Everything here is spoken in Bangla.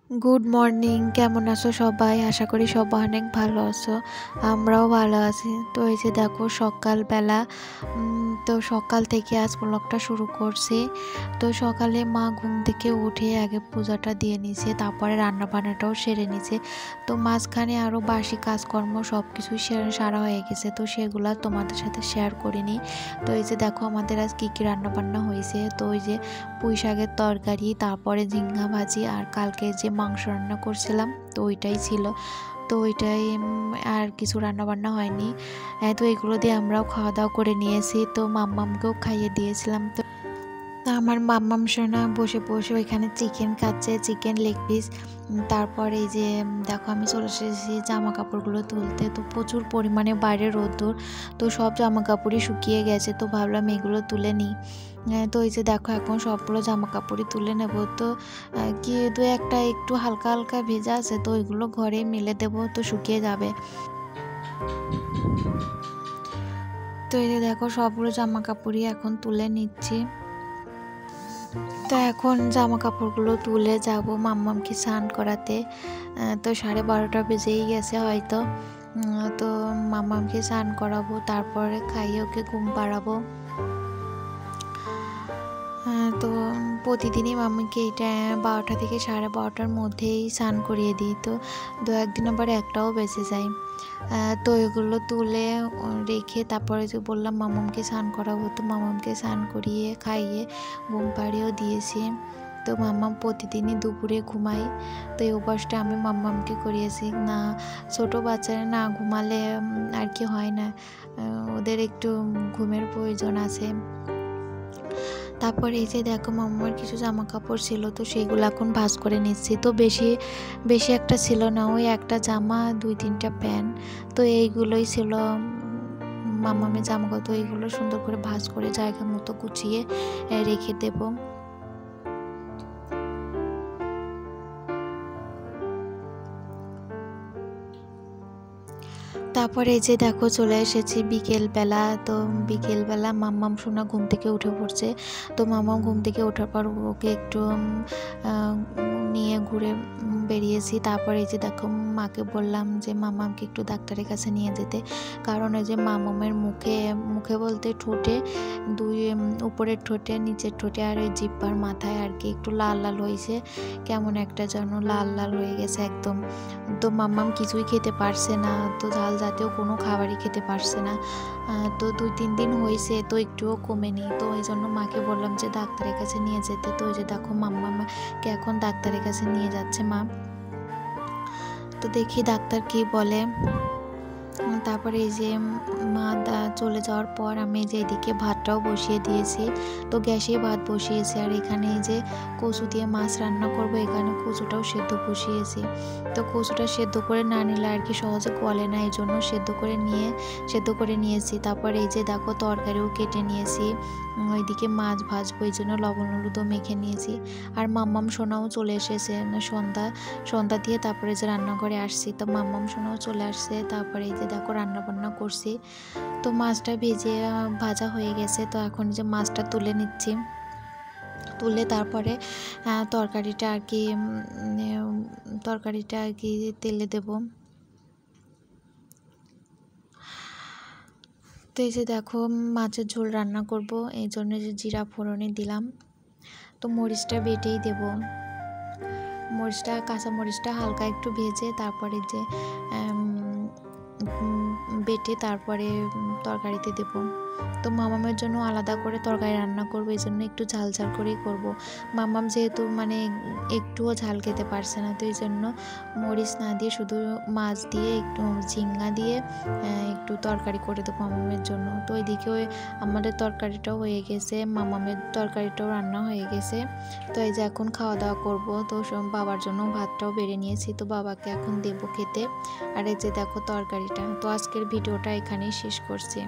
গুড মর্নিং, কেমন আছো সবাই? আশা করি সবাই অনেক ভালো আছো। আমরাও ভালো আছি। তো এই যে দেখো সকালবেলা, তো সকাল থেকে আজ ব্লগটা শুরু করছি। তো সকালে মা ঘুম থেকে উঠে আগে পূজাটা দিয়ে নিছে, তারপরে রান্না বান্নাটাও সেরে নিছে। তো মাঝখানে আরও বাসি কাজকর্ম সব কিছুই সারা হয়ে গেছে, তো সেগুলো তোমাদের সাথে শেয়ার করিনি। তো এই যে দেখো আমাদের আজ কী কী রান্না বান্না হয়েছে। তো ওই যে পুঁই শাকের তরকারি, তারপরে ঝিঙ্গা ভাজি, আর কালকে যে মাংস রান্না করছিলাম তো ওইটাই ছিল। তো ওইটাই আর কিছু রান্না বান্না হয়নি। তো এগুলো দিয়ে আমরাও খাওয়া দাওয়া করে নিয়েছি। তো মাম্মামকেও খাইয়ে দিয়েছিলাম। তো আমার মাম্মাম সোনা বসে বসে ওইখানে চিকেন খাচ্ছে, চিকেন লেগ পিস। তারপরে এই যে দেখো আমি চলে এসেছি জামা কাপড়গুলো তুলতে। তো প্রচুর পরিমাণে বাইরে রোদ্দুর, তো সব জামা কাপড়ই শুকিয়ে গেছে। তো ভাবলাম এগুলো তুলে নিই। তো এই যে দেখো এখন সবগুলো জামা কাপড়ই তুলে নেব। তো কি দু একটা একটু হালকা হালকা ভেজা আছে, তো ওইগুলো ঘরে মেলে দেব, তো শুকিয়ে যাবে। তো এই যে দেখো সবগুলো জামা কাপড়ই এখন তুলে নিচ্ছি। তো এখন জামা কাপড়গুলো তুলে যাব মাম্মামকে স্নান করাতে। তো 12:30 বেজেই গেছে হয়তো। তো মাম্মামকে স্নান করাবো, তারপরে খাইয়ে ওকে ঘুম পাড়াবো। তো প্রতিদিনই মাম্মিকে এটা 12টা থেকে 12:30টার মধ্যেই স্নান করিয়ে দিই। তো দু একদিন আবার একটাও বেঁচে যায়। তো এগুলো তুলে রেখে তারপরে যে বললাম মাম্মামকে স্নান করাবো, তো মাম্মামকে স্নান করিয়ে খাইয়ে ঘুম পাড়িয়েও দিয়েছি। তো মাম্মাম প্রতিদিনই দুপুরে ঘুমাই। তো এই অভ্যাসটা আমি মাম্মামকে করিয়েছি। না, ছোটো বাচ্চারা না ঘুমালে আর কি হয় না, ওদের একটু ঘুমের প্রয়োজন আছে। তারপরে এই যে দেখো মাম্মার কিছু জামা কাপড় ছিল, তো সেইগুলো এখন ভাঁজ করে নিচ্ছি। তো বেশি বেশি একটা ছিল না, ওই একটা জামা 2-3টা প্যান্ট, তো এইগুলোই ছিল মাম্মামের জামা কাপড়। তো এইগুলো সুন্দর করে ভাঁজ করে জায়গা মতো গুছিয়ে রেখে দেবো। তারপরে এই যে দেখো চলে এসেছি বিকেলবেলা। তো বিকেলবেলা মাম্মাম সোনা ঘুম থেকে উঠে পড়ছে। তো মাম্মাম ঘুম থেকে ওঠার পর ওকে একটু নিয়ে ঘুরে বেরিয়েছি। তারপরে এই যে দেখো মাকে বললাম যে মাম্মামকে একটু ডাক্তারের কাছে নিয়ে যেতে, কারণ এই যে মাম্মামের মুখে মুখে বলতে ঠোঁটে উপরের ঠোঁটে, নিচের ঠোঁটে আর ওই জিহ্বার মাথায় আর কি একটু লাল লাল হয়েছে, কেমন একটা যেন লাল লাল হয়ে গেছে একদম। তো মাম্মাম কিছুই খেতে পারছে না, তো ঝাল জাতীয় কোনো খাবারই খেতে পারছে না। তো 2-3 দিন হয়েছে, তো একটুও কমেনি। তো এই জন্য মাকে বললাম যে ডাক্তারের কাছে নিয়ে যেতে। তো ওই যে দেখো মাম্মামকে এখন ডাক্তারের কাছে নিয়ে যাচ্ছে মা। তো দেখি ডাক্তার কি বলে। তারপরে এই যে মা চলে যাওয়ার পর আমি যে এদিকে ভাতটাও বসিয়ে দিয়েছি। তো গ্যাসে ভাত বসিয়েছি, আর এখানে এই যে কচু দিয়ে মাছ রান্না করব, এখানে কচুটাও সেদ্ধ বসিয়েছি। তো কচুটা সেদ্ধ করে না নিলে আর কি সহজে গলে না, এই জন্য সেদ্ধ করে নিয়েছি। তারপর এই যে দেখো তরকারিও কেটে নিয়েছি, ওইদিকে মাছ ভাজবো, এই জন্য লবণ হলুদও মেখে নিয়েছি। আর মাম্মাম সোনাও চলে এসেছে সন্ধ্যা দিয়ে, তারপরে যে রান্নাঘরে আসছি। তো মাম্মাম সোনাও চলে আসছে। তারপরে এই যে দেখো রান্না বান্না করছি। তো মাছটা ভেজে ভাজা হয়ে গেছে। তো এখন যে মাছটা তুলে নিচ্ছি, তুলে তারপরে তরকারিটা আর কি তেলে দেব। তো এই যে দেখো মাছের ঝোল রান্না করব, এই জন্য যে জিরা ফোড়নে দিলাম। তো মরিচটা বেটেই দেব, কাঁচা মরিচটা হালকা একটু ভেজে তারপরে যে বেটে তারপরে তরকারিতে দেব। তো মামামের জন্য আলাদা করে তরকারি রান্না করব, এই জন্য একটু ঝাল ঝাল করেই করব। মামাম যেহেতু মানে একটুও ঝাল খেতে পারছে না, তো এই জন্য মরিচ না দিয়ে শুধু মাছ দিয়ে একটু ঝিঙ্গা দিয়ে একটু তরকারি করে দেবো মামামের জন্য। তো ওইদিকে আমাদের তরকারিটাও হয়ে গেছে, মামামের তরকারিটাও রান্না হয়ে গেছে। তো এই যে এখন খাওয়া দাওয়া করব। তো বাবার জন্য ভাতটাও বেড়ে নিয়েছি, তো বাবাকে এখন দেবো খেতে। আর এই যে দেখো তরকারিটা। তো আজকের ভিডিওটা এখানেই শেষ করছি।